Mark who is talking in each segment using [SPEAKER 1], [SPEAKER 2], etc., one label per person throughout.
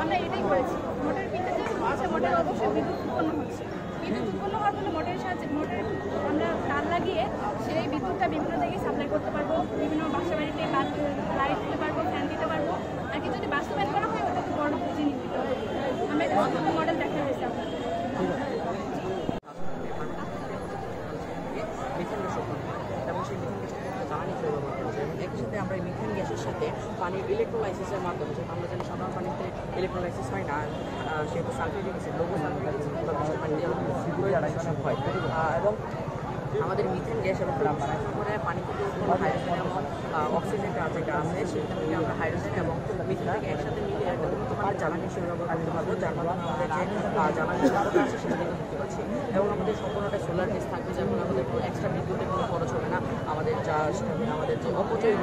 [SPEAKER 1] আমরা এটাই করেছি মোটর পিনটা যে হচ্ছে মোটর অবশ্যই বিদ্যুৎ উৎপন্ন হচ্ছে বিদ্যুৎ উৎপন্ন হওয়ার জন্য মোটরের সাহায্যে মোটর আমরা তার লাগিয়ে সেই বিদ্যুৎটা বিভিন্ন জায়গায় সাপ্লাই করতে পারবো বিভিন্ন বাসা বাড়িতে লাইট দিতে পারবো ফ্যান দিতে পারবো আর কি যদি বাস্তবায়ন করা হয় ওটা তো বড় জিনিস দিতে হবে আমরা একটা ছোট মডেল দেখা হয়েছে
[SPEAKER 2] একই সাথে আমরা মিথেন গ্যাসের সাথে পানির ইলেকট্রোলাইসিসের মাধ্যমে আমরা জানি সাধারণ পানিতে ইলেকট্রোলাইসিস হয় না সেহেতু সালফিউরিক অ্যাসিড লঘু সালফিউরিক অ্যাসিড হয় এবং আমাদের মিথেন গ্যাস এবং করে পানি থেকে হাইড্রোজেন এবং অক্সিজেনটা যেটা আছে সেখান থেকে আমরা হাইড্রোজেন এবং মিথেন থেকে একসাথে মিলিয়ে একটা উন্নতমানের জ্বালানি হিসেবে ব্যবহার করতে পারবো যার মাধ্যমে আমাদের যে জ্বালানি উৎপাদন আছে সেটা থেকে মুক্তি পাচ্ছি এবং আমাদের সম্পূর্ণটা সোলার বেস থাকবে যেমন আমাদের কোনো এক্সট্রা বিদ্যুতের কোনো খরচ হবে না আমাদের আমাদের যে অপচয়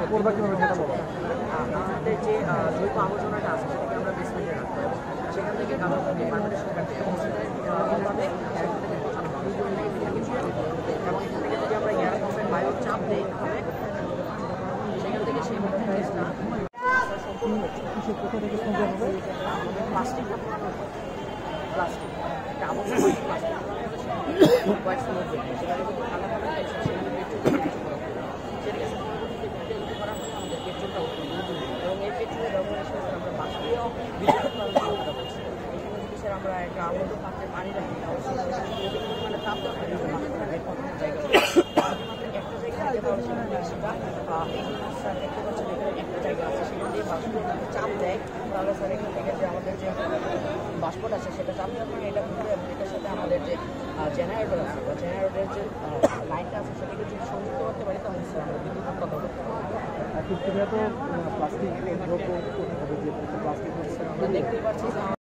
[SPEAKER 2] আমাদের যে জৈব আবর্জনাটা আছে সেটাকে আমরা বেসমেন্টে রাখবো এবং সেখান থেকে ডিপার্টমেন্টের সরকারকে অক্সিজেনভাবে সেখান থেকে পৌঁছানো হবে এবং এখান থেকে যদি আমরা এয়ার পাম্পের বায়ুর চাপ দিই তাহলে সেখান থেকে সেই গ্যাসটা প্লাস্টিক প্লাস্টিক একটা আবর্জনা প্লাস্টিক হোয়াইট স্মোক সেটা যদি ঠান্ডা ঠান্ডা সেখানে পেট্রোলটা এবং এই পেট্রোলের ব্যবহারের সাথে আমরা বাষ্পীয় বিদ্যুৎ উৎপাদন করতে পারছি এখানে যদি স্যার আমরা একটা আবদ্ধ পাত্রে পানি রাখি তাহলে মানে তাপ দরকার জায়গা একটা জায়গায় সেটা স্যার দেখতে পাচ্ছেন এখানে একটা জায়গা আছে সেখান দিয়ে বাষ্প চাপ দেয় তাহলে স্যার এখান থেকে যে আমাদের যে বাষ্পটা আছে সেটা চাপ দেওয়ার পরে এটা ঘুরে এবং এটার সাথে আমাদের যে জেনারেটর আছে বা জেনারেটরের যে লাইনটা আছে সেটাকে যদি সংযুক্ত করতে পারি তাহলে স্যার আমরা বিদ্যুৎ উৎপাদন করতে পারবো
[SPEAKER 3] প্লাস্টিক
[SPEAKER 2] আমরা দেখতেই পাচ্ছি